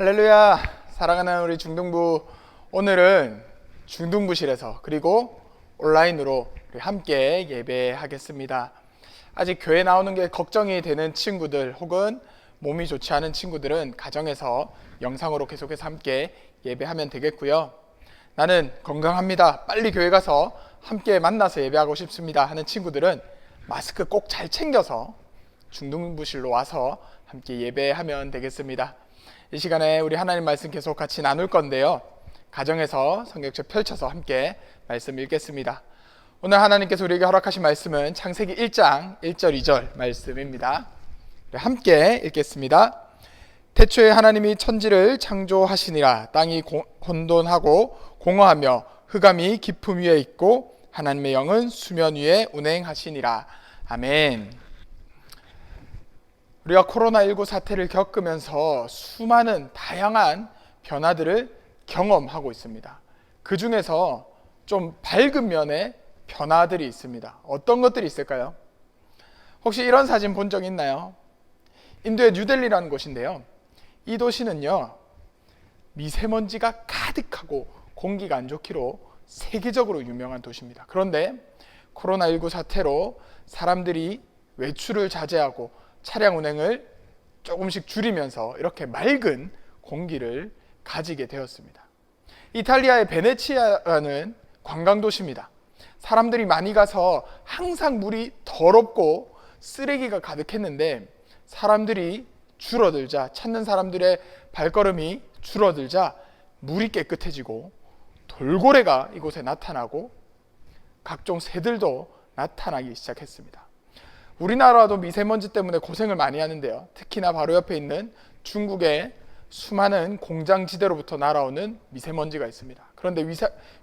할렐루야. 사랑하는 우리 중등부, 오늘은 중등부실에서 그리고 온라인으로 우리 함께 예배하겠습니다. 아직 교회 나오는 게 걱정이 되는 친구들 혹은 몸이 좋지 않은 친구들은 가정에서 영상으로 계속해서 함께 예배하면 되겠고요. 나는 건강합니다, 빨리 교회 가서 함께 만나서 예배하고 싶습니다 하는 친구들은 마스크 꼭 잘 챙겨서 중등부실로 와서 함께 예배하면 되겠습니다. 이 시간에 우리 하나님 말씀 계속 같이 나눌 건데요, 가정에서 성경책 펼쳐서 함께 말씀 읽겠습니다. 오늘 하나님께서 우리에게 허락하신 말씀은 창세기 1장 1절 2절 말씀입니다. 함께 읽겠습니다. 태초에 하나님이 천지를 창조하시니라. 땅이 혼돈하고 공허하며 흑암이 깊음 위에 있고 하나님의 영은 수면 위에 운행하시니라. 아멘. 우리가 코로나19 사태를 겪으면서 수많은 다양한 변화들을 경험하고 있습니다. 그 중에서 좀 밝은 면의 변화들이 있습니다. 어떤 것들이 있을까요? 혹시 이런 사진 본 적 있나요? 인도의 뉴델리라는 곳인데요, 이 도시는요, 미세먼지가 가득하고 공기가 안 좋기로 세계적으로 유명한 도시입니다. 그런데 코로나19 사태로 사람들이 외출을 자제하고 차량 운행을 조금씩 줄이면서 이렇게 맑은 공기를 가지게 되었습니다. 이탈리아의 베네치아라는 관광도시입니다. 사람들이 많이 가서 항상 물이 더럽고 쓰레기가 가득했는데 사람들이 줄어들자, 찾는 사람들의 발걸음이 줄어들자 물이 깨끗해지고 돌고래가 이곳에 나타나고 각종 새들도 나타나기 시작했습니다. 우리나라도 미세먼지 때문에 고생을 많이 하는데요, 특히나 바로 옆에 있는 중국의 수많은 공장지대로부터 날아오는 미세먼지가 있습니다. 그런데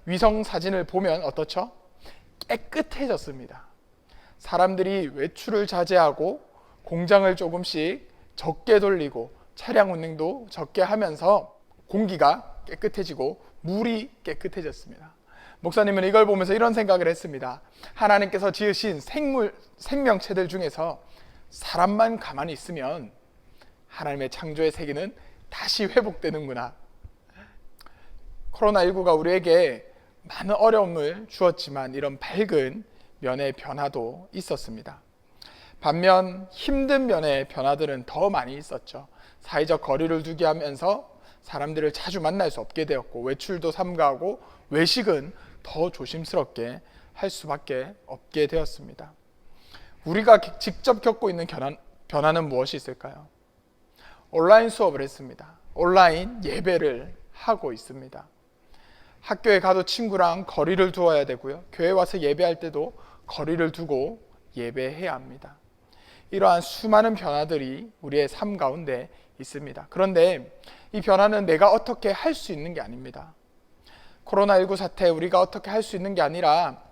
위성 사진을 보면 어떻죠? 깨끗해졌습니다. 사람들이 외출을 자제하고 공장을 조금씩 적게 돌리고 차량 운행도 적게 하면서 공기가 깨끗해지고 물이 깨끗해졌습니다. 목사님은 이걸 보면서 이런 생각을 했습니다. 하나님께서 지으신 생명체들 중에서 사람만 가만히 있으면 하나님의 창조의 세계는 다시 회복되는구나. 코로나19가 우리에게 많은 어려움을 주었지만 이런 밝은 면의 변화도 있었습니다. 반면 힘든 면의 변화들은 더 많이 있었죠. 사회적 거리를 두게 하면서 사람들을 자주 만날 수 없게 되었고, 외출도 삼가하고 외식은 더 조심스럽게 할 수밖에 없게 되었습니다. 우리가 직접 겪고 있는 변화는 무엇이 있을까요? 온라인 수업을 했습니다. 온라인 예배를 하고 있습니다. 학교에 가도 친구랑 거리를 두어야 되고요, 교회 와서 예배할 때도 거리를 두고 예배해야 합니다. 이러한 수많은 변화들이 우리의 삶 가운데 있습니다. 그런데 이 변화는 내가 어떻게 할 수 있는 게 아닙니다. 코로나19 사태 우리가 어떻게 할 수 있는 게 아니라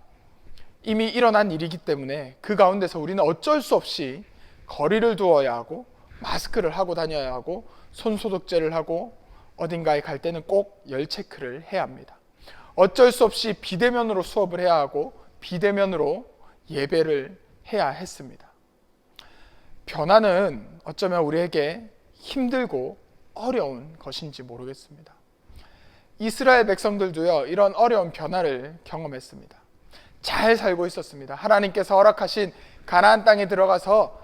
이미 일어난 일이기 때문에 그 가운데서 우리는 어쩔 수 없이 거리를 두어야 하고 마스크를 하고 다녀야 하고 손소독제를 하고 어딘가에 갈 때는 꼭 열 체크를 해야 합니다. 어쩔 수 없이 비대면으로 수업을 해야 하고 비대면으로 예배를 해야 했습니다. 변화는 어쩌면 우리에게 힘들고 어려운 것인지 모르겠습니다. 이스라엘 백성들도요, 이런 어려운 변화를 경험했습니다. 잘 살고 있었습니다. 하나님께서 허락하신 가나안 땅에 들어가서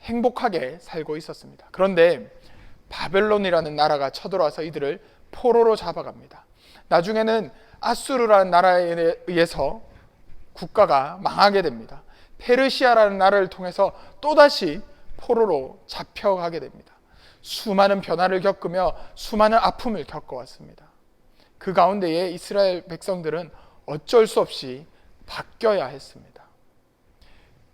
행복하게 살고 있었습니다. 그런데 바벨론이라는 나라가 쳐들어와서 이들을 포로로 잡아갑니다. 나중에는 아수르라는 나라에 의해서 국가가 망하게 됩니다. 페르시아라는 나라를 통해서 또다시 포로로 잡혀가게 됩니다. 수많은 변화를 겪으며 수많은 아픔을 겪어왔습니다. 그 가운데에 이스라엘 백성들은 어쩔 수 없이 바뀌어야 했습니다.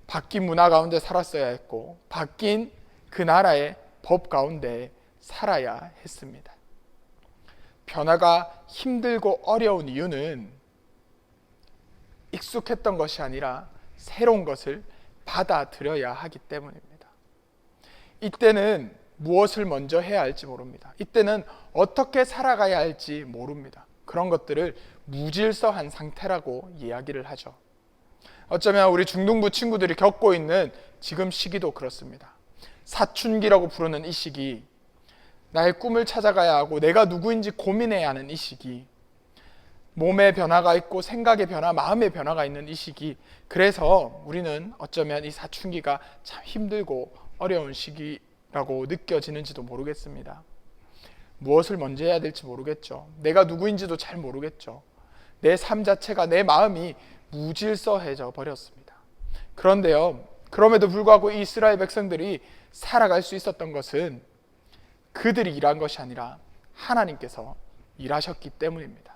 바뀐 문화 가운데 살았어야 했고 바뀐 그 나라의 법 가운데 살아야 했습니다. 변화가 힘들고 어려운 이유는 익숙했던 것이 아니라 새로운 것을 받아들여야 하기 때문입니다. 이때는 무엇을 먼저 해야 할지 모릅니다. 이때는 어떻게 살아가야 할지 모릅니다. 그런 것들을 무질서한 상태라고 이야기를 하죠. 어쩌면 우리 중등부 친구들이 겪고 있는 지금 시기도 그렇습니다. 사춘기라고 부르는 이 시기, 나의 꿈을 찾아가야 하고 내가 누구인지 고민해야 하는 이 시기, 몸의 변화가 있고 생각의 변화, 마음의 변화가 있는 이 시기, 그래서 우리는 어쩌면 이 사춘기가 참 힘들고 어려운 시기라고 느껴지는지도 모르겠습니다. 무엇을 먼저 해야 될지 모르겠죠. 내가 누구인지도 잘 모르겠죠. 내 삶 자체가, 내 마음이 무질서해져 버렸습니다. 그런데요, 그럼에도 불구하고 이 이스라엘 백성들이 살아갈 수 있었던 것은 그들이 일한 것이 아니라 하나님께서 일하셨기 때문입니다.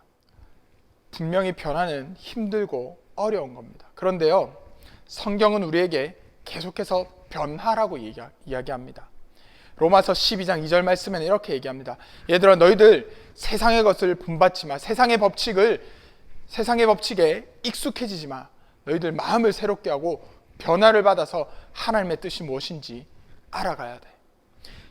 분명히 변화는 힘들고 어려운 겁니다. 그런데요, 성경은 우리에게 계속해서 변화라고 이야기합니다. 로마서 12장 2절 말씀에는 이렇게 얘기합니다. 얘들아, 너희들 세상의 것을 본받지 마. 세상의 법칙에 익숙해지지 마. 너희들 마음을 새롭게 하고 변화를 받아서 하나님의 뜻이 무엇인지 알아가야 돼.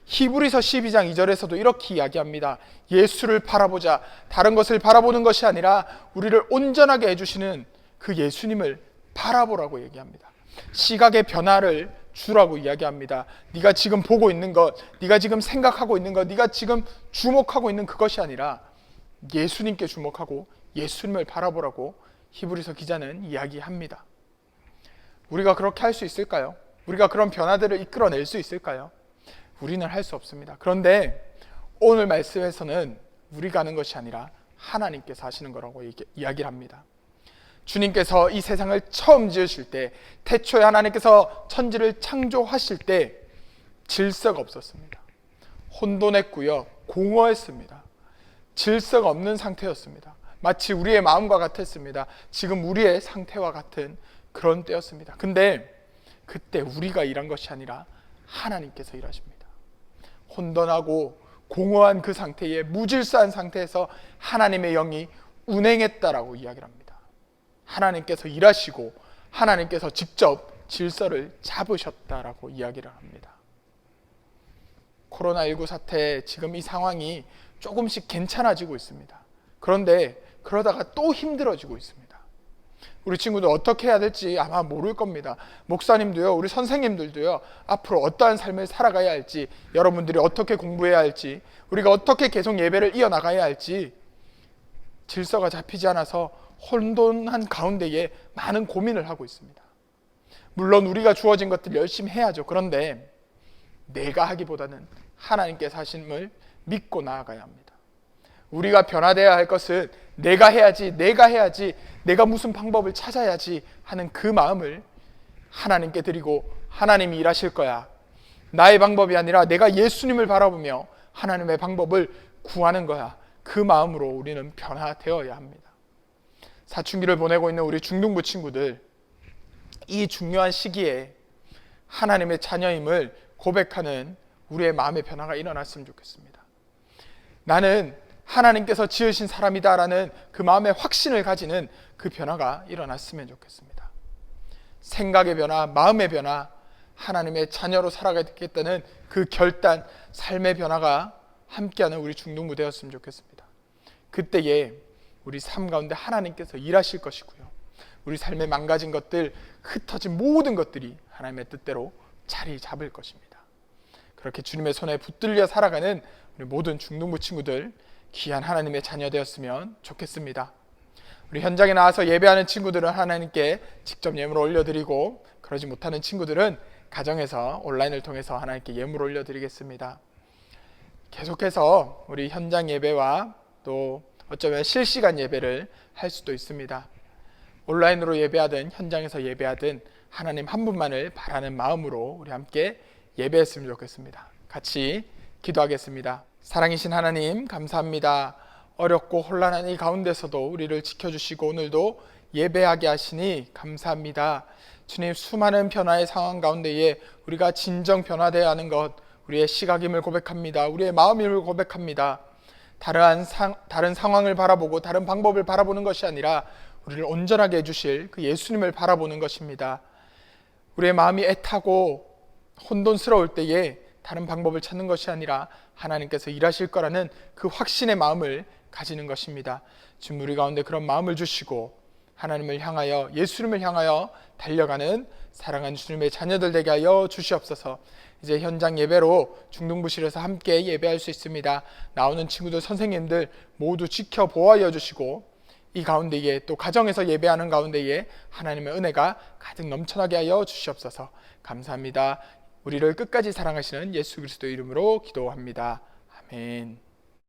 히브리서 12장 2절에서도 이렇게 이야기합니다. 예수를 바라보자. 다른 것을 바라보는 것이 아니라 우리를 온전하게 해주시는 그 예수님을 바라보라고 얘기합니다. 시각의 변화를 주라고 이야기합니다. 네가 지금 보고 있는 것, 네가 지금 생각하고 있는 것, 네가 지금 주목하고 있는 그것이 아니라 예수님께 주목하고 예수님을 바라보라고 히브리서 기자는 이야기합니다. 우리가 그렇게 할 수 있을까요? 우리가 그런 변화들을 이끌어낼 수 있을까요? 우리는 할 수 없습니다. 그런데 오늘 말씀에서는 우리가 하는 것이 아니라 하나님께서 하시는 거라고 이야기를 합니다. 주님께서 이 세상을 처음 지으실 때, 태초에 하나님께서 천지를 창조하실 때 질서가 없었습니다. 혼돈했고요, 공허했습니다. 질서가 없는 상태였습니다. 마치 우리의 마음과 같았습니다. 지금 우리의 상태와 같은 그런 때였습니다. 근데 그때 우리가 일한 것이 아니라 하나님께서 일하십니다. 혼돈하고 공허한 그 상태에, 무질서한 상태에서 하나님의 영이 운행했다라고 이야기를 합니다. 하나님께서 일하시고 하나님께서 직접 질서를 잡으셨다라고 이야기를 합니다. 코로나19 사태, 지금 이 상황이 조금씩 괜찮아지고 있습니다. 그런데 그러다가 또 힘들어지고 있습니다. 우리 친구들 어떻게 해야 될지 아마 모를 겁니다. 목사님도요, 우리 선생님들도요, 앞으로 어떠한 삶을 살아가야 할지, 여러분들이 어떻게 공부해야 할지, 우리가 어떻게 계속 예배를 이어나가야 할지 질서가 잡히지 않아서 혼돈한 가운데에 많은 고민을 하고 있습니다. 물론 우리가 주어진 것들 열심히 해야죠. 그런데 내가 하기보다는 하나님께서 하심을 믿고 나아가야 합니다. 우리가 변화되어야 할 것은 내가 해야지, 내가 무슨 방법을 찾아야지 하는 그 마음을 하나님께 드리고, 하나님이 일하실 거야. 나의 방법이 아니라 내가 예수님을 바라보며 하나님의 방법을 구하는 거야. 그 마음으로 우리는 변화되어야 합니다. 사춘기를 보내고 있는 우리 중등부 친구들, 이 중요한 시기에 하나님의 자녀임을 고백하는 우리의 마음의 변화가 일어났으면 좋겠습니다. 나는 하나님께서 지으신 사람이다라는 그 마음의 확신을 가지는 그 변화가 일어났으면 좋겠습니다. 생각의 변화, 마음의 변화, 하나님의 자녀로 살아가겠다는 그 결단, 삶의 변화가 함께하는 우리 중등부 되었으면 좋겠습니다. 그때에 우리 삶 가운데 하나님께서 일하실 것이고요, 우리 삶에 망가진 것들, 흩어진 모든 것들이 하나님의 뜻대로 자리 잡을 것입니다. 그렇게 주님의 손에 붙들려 살아가는 우리 모든 중등부 친구들, 귀한 하나님의 자녀 되었으면 좋겠습니다. 우리 현장에 나와서 예배하는 친구들은 하나님께 직접 예물을 올려드리고, 그러지 못하는 친구들은 가정에서 온라인을 통해서 하나님께 예물을 올려드리겠습니다. 계속해서 우리 현장 예배와 또 어쩌면 실시간 예배를 할 수도 있습니다. 온라인으로 예배하든 현장에서 예배하든 하나님 한 분만을 바라는 마음으로 우리 함께 예배했으면 좋겠습니다. 같이 기도하겠습니다. 사랑이신 하나님, 감사합니다. 어렵고 혼란한 이 가운데서도 우리를 지켜주시고 오늘도 예배하게 하시니 감사합니다. 주님, 수많은 변화의 상황 가운데에 우리가 진정 변화되어야 하는 것, 우리의 시각임을 고백합니다. 우리의 마음임을 고백합니다. 다른 상황을 바라보고 다른 방법을 바라보는 것이 아니라 우리를 온전하게 해주실 그 예수님을 바라보는 것입니다. 우리의 마음이 애타고 혼돈스러울 때에 다른 방법을 찾는 것이 아니라 하나님께서 일하실 거라는 그 확신의 마음을 가지는 것입니다. 지금 우리 가운데 그런 마음을 주시고 하나님을 향하여, 예수님을 향하여 달려가는 사랑하는 주님의 자녀들 되게 하여 주시옵소서. 이제 현장 예배로 중등부실에서 함께 예배할 수 있습니다. 나오는 친구들, 선생님들 모두 지켜 보호하여 주시고 이 가운데에 또 가정에서 예배하는 가운데에 하나님의 은혜가 가득 넘쳐나게 하여 주시옵소서. 감사합니다. 우리를 끝까지 사랑하시는 예수 그리스도 이름으로 기도합니다. 아멘.